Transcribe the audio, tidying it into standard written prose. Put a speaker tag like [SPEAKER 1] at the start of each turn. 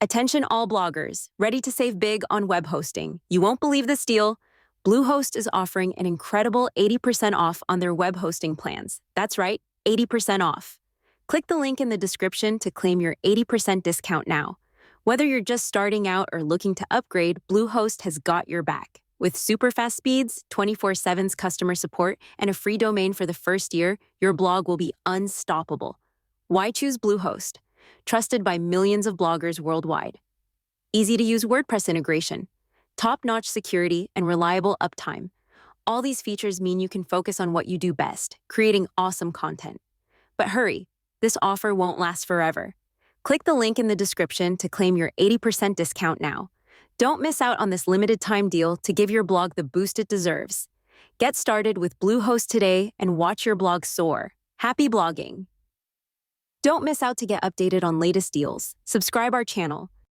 [SPEAKER 1] Attention all bloggers, ready to save big on web hosting. You won't believe this deal. Bluehost is offering an incredible 80% off on their web hosting plans. That's right, 80% off. Click the link in the description to claim your 80% discount now. Whether you're just starting out or looking to upgrade, Bluehost has got your back. With super fast speeds, 24/7 customer support, and a free domain for the first year, your blog will be unstoppable. Why choose Bluehost? Trusted by millions of bloggers worldwide. Easy-to-use WordPress integration, top-notch security, and reliable uptime. All these features mean you can focus on what you do best, creating awesome content. But hurry, this offer won't last forever. Click the link in the description to claim your 80% discount now. Don't miss out on this limited-time deal to give your blog the boost it deserves. Get started with Bluehost today and watch your blog soar. Happy blogging! Don't miss out to get updated on latest deals. Subscribe our channel.